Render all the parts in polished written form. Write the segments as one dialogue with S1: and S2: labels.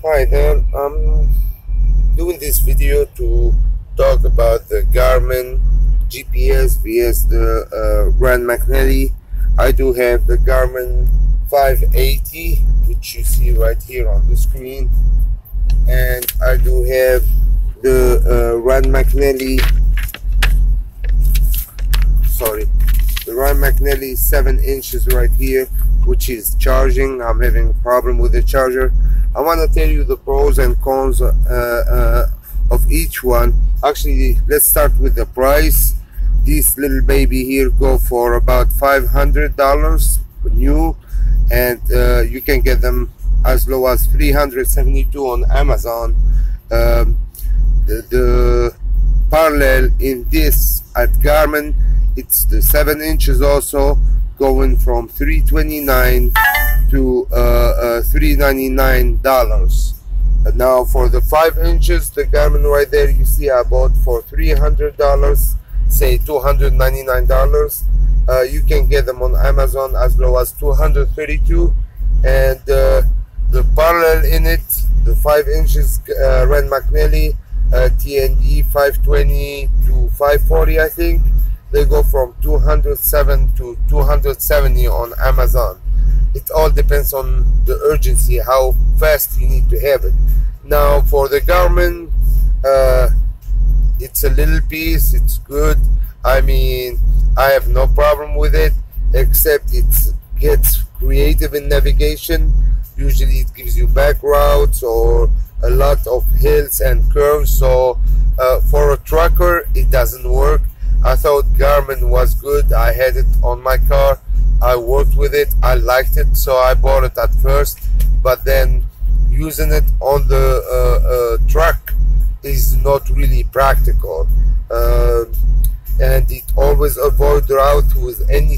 S1: Hi there, I'm doing this video to talk about the Garmin GPS vs the Rand McNally. I do have the Garmin 580, which you see right here on the screen, and I do have the Rand McNally 7 inches right here, which is charging. I'm having a problem with the charger. I want to tell you the pros and cons of each one. Actually, let's start with the price. This little baby here go for about $500 new, and you can get them as low as $372 on Amazon. The parallel in this at Garmin, it's the 7 inches also, going from $329 to $399. Now for the 5 inches, the Garmin right there, you see I bought for $300, say $299. You can get them on Amazon as low as $232, and the parallel in it, the 5 inches Rand McNally TND 520 to 540, I think. They go from $207 to $270 on Amazon. It all depends on the urgency, how fast you need to have it. Now for the Garmin, it's a little piece, it's good. I mean, I have no problem with it, except it gets creative in navigation. Usually it gives you back routes or a lot of hills and curves, so for a trucker it doesn't work. I thought Garmin was good. I had it on my car, I worked with it, I liked it, so I bought it at first, but then using it on the truck is not really practical, and it always avoid route with any.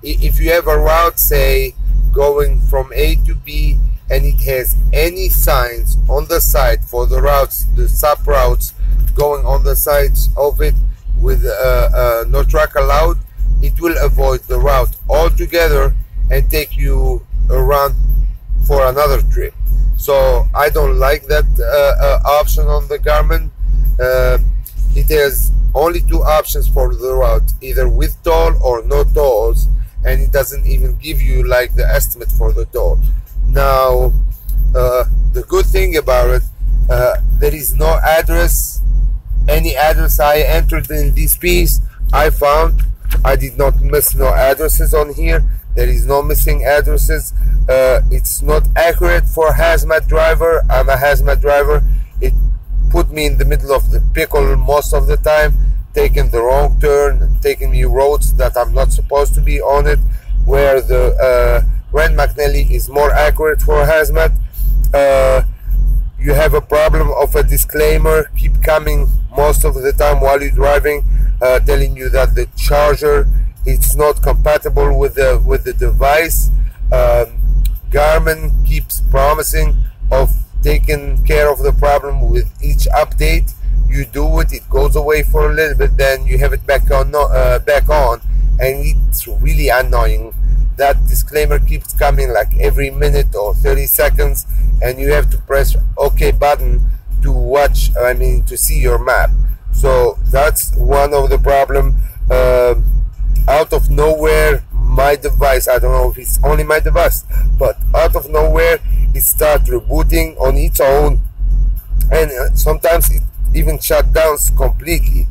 S1: If you have a route, say going from A to B, and it has any signs on the side for the routes, the sub routes going on the sides of it with no truck allowed, it will avoid the route altogether and take you around for another trip. So I don't like that option on the Garmin. It has only two options for the route, either with toll or no tolls, and it doesn't even give you like the estimate for the toll. Now the good thing about it, there is no address. Any address I entered in this piece, I found. I did not miss no addresses on here. There is no missing addresses. It's not accurate for a hazmat driver. I'm a hazmat driver. It put me in the middle of the pickle most of the time, taking the wrong turn, taking me roads that I'm not supposed to be on it, where the Rand McNally is more accurate for a hazmat. You have a problem of a disclaimer keep coming most of the time while you're driving, telling you that the charger it's not compatible with the device. Garmin keeps promising of taking care of the problem with each update. You do it, it goes away for a little bit, then you have it back on, and it's really annoying. That disclaimer keeps coming like every minute or 30 seconds, and you have to press OK button to watch, to see your map. So that's one of the problem. Out of nowhere, my device, I don't know if it's only my device, but out of nowhere it starts rebooting on its own, and sometimes it even shut down completely.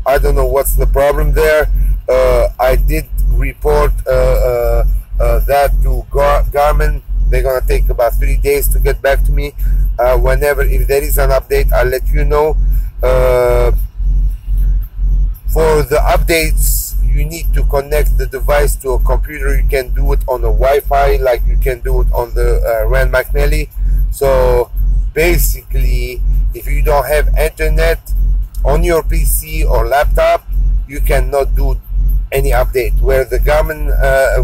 S1: I don't know what's the problem there. I did report that to Garmin. They're gonna take about 3 days to get back to me. If there is an update, I'll let you know. For the updates, you need to connect the device to a computer. You can do it on a Wi-Fi like you can do it on the Rand McNally. So basically, if you don't have internet on your PC or laptop, you cannot do any update. Where the Garmin,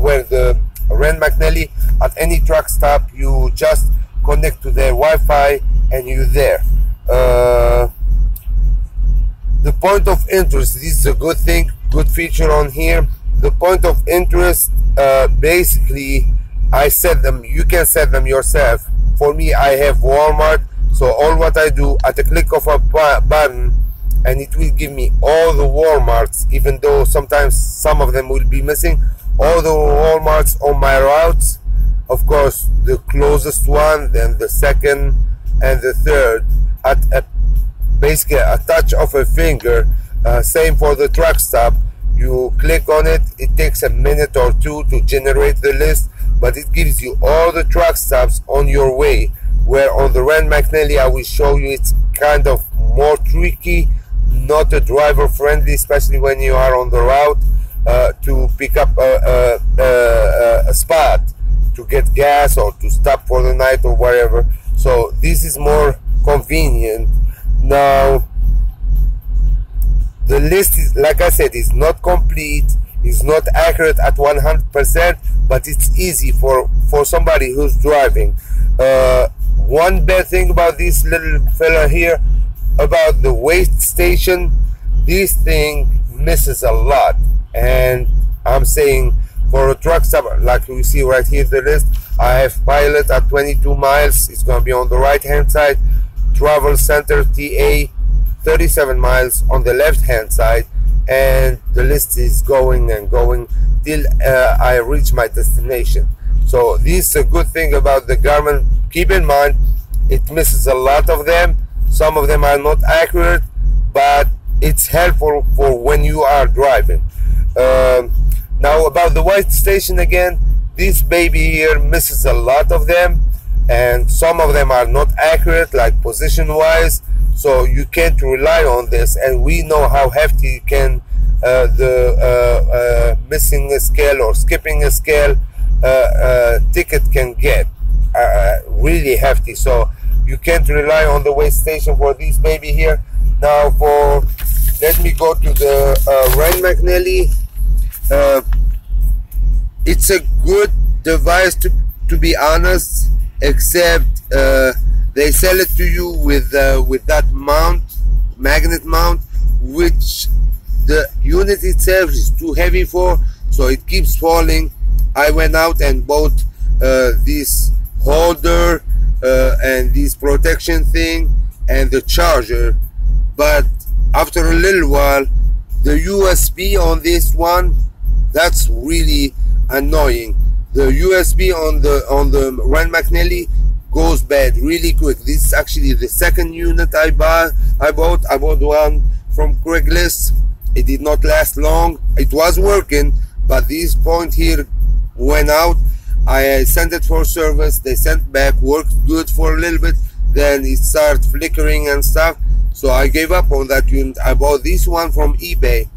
S1: where the Rand McNally, at any truck stop, you just connect to their Wi-Fi and you're there. The point of interest, this is a good thing, good feature on here. The point of interest, basically I set them, you can set them yourself for me, I have Walmart, so all what I do at the click of a button, and it will give me all the Walmarts, even though sometimes some of them will be missing, all the Walmarts on my routes. Of course, the closest one, then the second, and the third at basically a touch of a finger. Same for the truck stop. You click on it, it takes a minute or two to generate the list, but it gives you all the truck stops on your way. Where on the Rand McNally, I will show you, it's kind of more tricky, not a driver friendly, especially when you are on the route to pick up a spot to get gas or to stop for the night or whatever. So this is more convenient. Now the list is, like I said, is not complete, it's not accurate at 100%, but it's easy for somebody who's driving. One bad thing about this little fella here, about the weigh station, this thing misses a lot. And I'm saying for a truck stop, like you see right here the list, I have Pilot at 22 miles, it's going to be on the right hand side, Travel Center TA 37 miles on the left hand side, and the list is going and going till I reach my destination. So this is a good thing about the Garmin. Keep in mind, it misses a lot of them. Some of them are not accurate, but it's helpful for when you are driving. Now about the white station again, this baby here misses a lot of them, and some of them are not accurate, like position wise, so you can't rely on this. And we know how hefty can missing a scale or skipping a scale ticket can get, really hefty. So you can't rely on the weigh station for this baby here. Now let me go to the Rand McNally. It's a good device to be honest, except they sell it to you with that magnet mount, which the unit itself is too heavy for, so it keeps falling. I went out and bought this holder and this protection thing and the charger, but after a little while the USB on this one, that's really annoying. The USB on the Rand McNally goes bad really quick. This is actually the second unit I bought one from Craigslist. It did not last long. It was working, but this point here went out. I sent it for service, they sent back, worked good for a little bit, then it started flickering and stuff, so I gave up on that unit. I bought this one from eBay.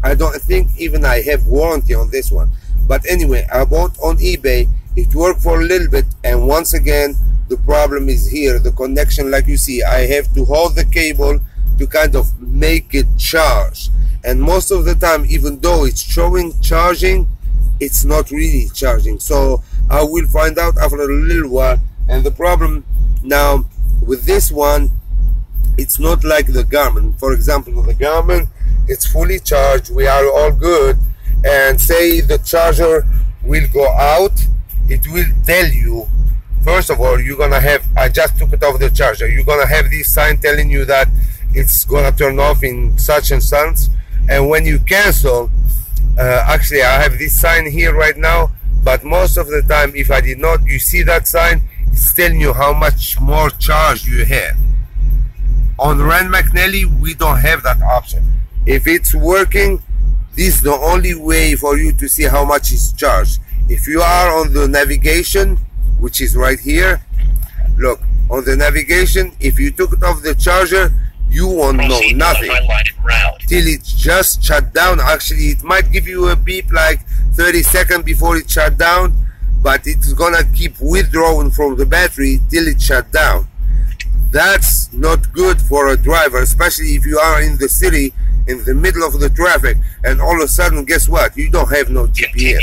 S1: I don't think even I have warranty on this one, but anyway, I bought on eBay. It worked for a little bit, and once again the problem is here, the connection. Like you see, I have to hold the cable to kind of make it charge, and most of the time, even though it's showing charging, it's not really charging. So I will find out after a little while. And the problem now with this one, it's not like the Garmin. For example, the Garmin, it's fully charged, we are all good, and say the charger will go out, it will tell you, first of all, you're gonna have, I just took it off the charger, you're gonna have this sign telling you that it's gonna turn off in such and such. And when you cancel, actually I have this sign here right now, but most of the time, if I did not, you see that sign, it's telling you how much more charge you have. On Rand McNally, we don't have that option. If it's working, this is the only way for you to see how much is charged. If you are on the navigation, which is right here, look, on the navigation, if you took it off the charger, you won't know nothing till it's just shut down. Actually, it might give you a beep like 30 seconds before it shut down, but it's gonna keep withdrawing from the battery till it shut down. That's not good for a driver, especially if you are in the city, in the middle of the traffic, and all of a sudden, guess what? You don't have no GPS.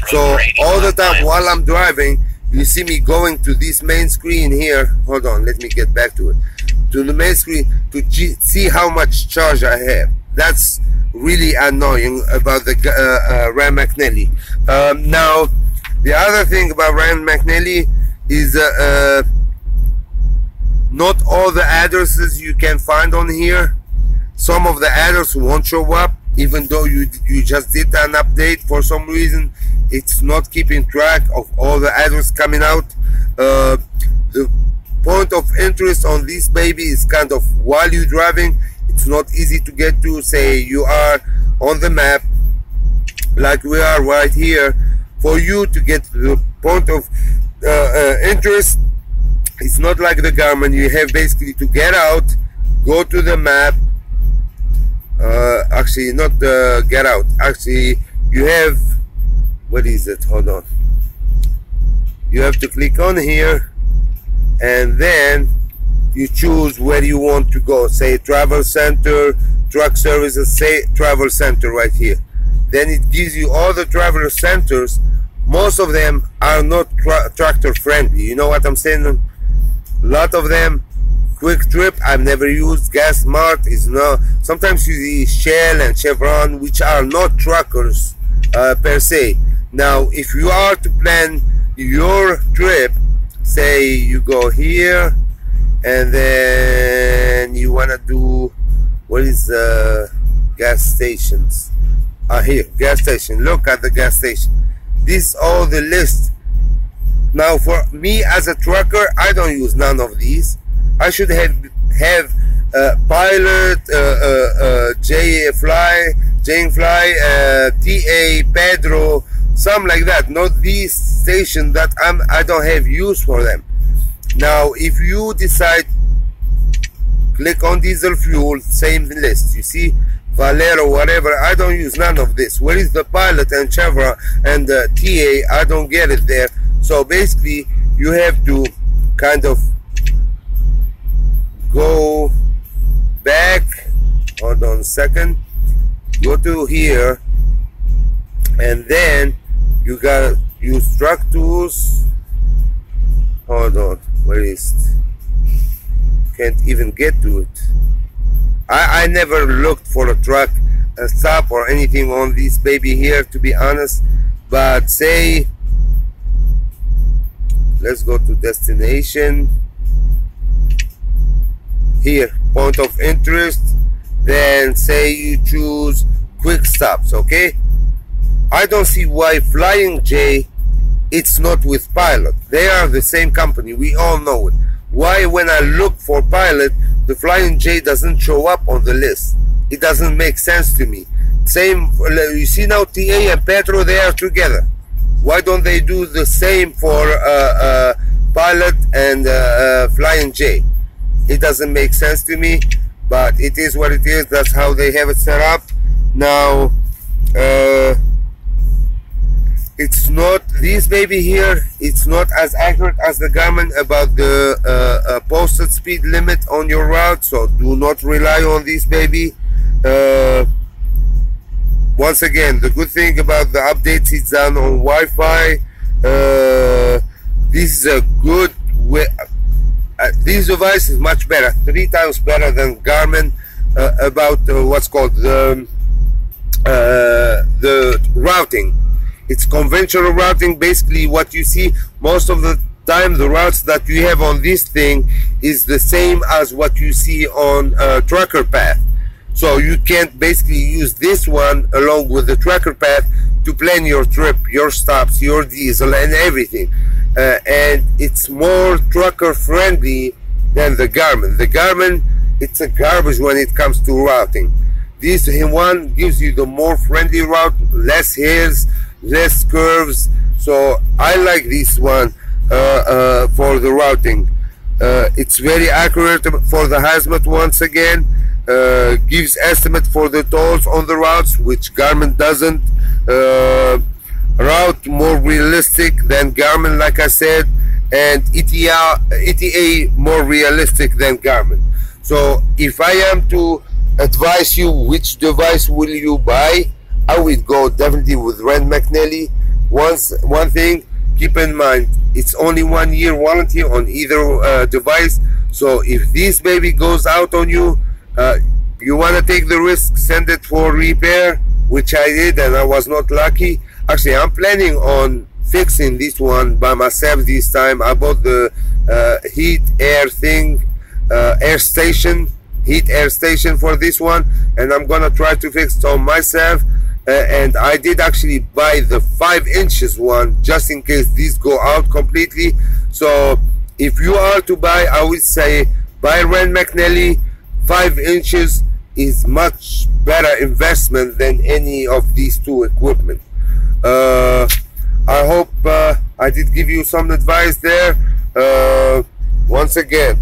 S1: So all the time while I'm driving, you see me going to this main screen here. Hold on, let me get back to it. To the main screen to see how much charge I have. That's really annoying about the Rand McNally. Now, the other thing about Rand McNally is not all the addresses you can find on here. Some of the addresses won't show up, even though you just did an update. For some reason, it's not keeping track of all the addresses coming out. The point of interest on this baby is kind of while you're driving, it's not easy to get to. Say you are on the map, like we are right here. For you to get to the point of interest, it's not like the Garmin. You have basically to get out, go to the map. Actually, not get out. Actually, you have, what is it? Hold on. You have to click on here, and then you choose where you want to go. Say travel center, truck services. Say travel center right here. Then it gives you all the travel centers. Most of them are not tractor friendly. You know what I'm saying? A lot of them. Quick Trip I've never used. Gas Mart is not. Sometimes you see Shell and Chevron, which are not truckers per se. Now, if you are to plan your trip, say you go here, and then you wanna do, what is gas stations? Here, gas station. Look at the gas station. This is all the list. Now, for me as a trucker, I don't use none of these. I should have Pilot, Jane Fly, TA, Pedro, something like that. Not these stations that I don't have use for them. Now, if you decide, click on diesel fuel, same list. You see, Valero, whatever. I don't use none of this. Where is the Pilot and Chevron and TA? I don't get it there. So basically, you have to kind of go back. Hold on a second. Go to here, and then you gotta use truck tools. Hold on, where is it? Can't even get to it. I never looked for a truck stop or anything on this baby here, to be honest. But say, let's go to destination. Here, point of interest. Then say you choose quick stops. Okay, I don't see why Flying J, it's not with Pilot. They are the same company, we all know it. Why when I look for Pilot, the Flying J doesn't show up on the list? It doesn't make sense to me. Same, you see now TA and Petro, they are together. Why don't they do the same for Pilot and Flying J? It doesn't make sense to me, but it is what it is. That's how they have it set up. Now, it's not, this baby here, it's not as accurate as the Garmin about the posted speed limit on your route, so do not rely on this baby. Once again, the good thing about the updates, it's done on Wi-Fi. This is a good way. This device is much better, 3 times better than Garmin about what's called the routing. It's conventional routing. Basically what you see most of the time, the routes that you have on this thing is the same as what you see on Tracker Path. So you can't basically use this one along with the Tracker Path to plan your trip, your stops, your diesel and everything. And it's more trucker friendly than the Garmin. The Garmin, it's a garbage when it comes to routing. This one gives you the more friendly route, less hills, less curves. So I like this one for the routing. It's very accurate for the hazmat. Once again, gives estimate for the tolls on the routes, which Garmin doesn't. Route more realistic than Garmin, like I said, and ETA more realistic than Garmin. So if I am to advise you which device will you buy, I would go definitely with McNally. One thing, keep in mind, it's only 1 year warranty on either device. So if this baby goes out on you, you want to take the risk, send it for repair, which I did, and I was not lucky. Actually, I'm planning on fixing this one by myself this time. I bought the heat air thing heat air station for this one, and I'm gonna try to fix it on myself. And I did actually buy the 5 inches one just in case these go out completely. So if you are to buy, I would say buy Ren McNally. 5 inches is much better investment than any of these two equipment. I hope I did give you some advice there. Once again,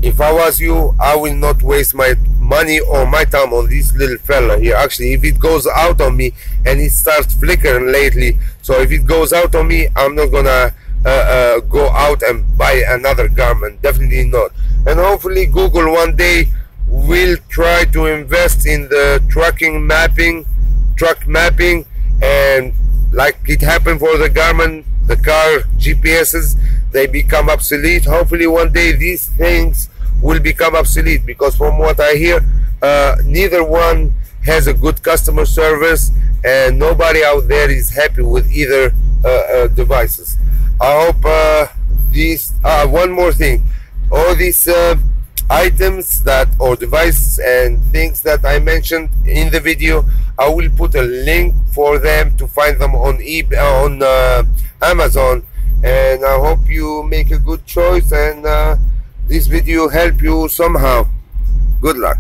S1: if I was you, I will not waste my money or my time on this little fella here. Actually, if it goes out on me and it starts flickering lately, so if it goes out on me, I'm not gonna go out and buy another Garmin. Definitely not. And hopefully Google one day will try to invest in the truck mapping, and like it happened for the Garmin, the car GPSs, they become obsolete. Hopefully one day these things will become obsolete, because from what I hear, neither one has a good customer service, and nobody out there is happy with either devices. I hope these one more thing, all these items or devices and things that I mentioned in the video, I will put a link for them to find them on eBay, on Amazon, and I hope you make a good choice and this video help you somehow. Good luck.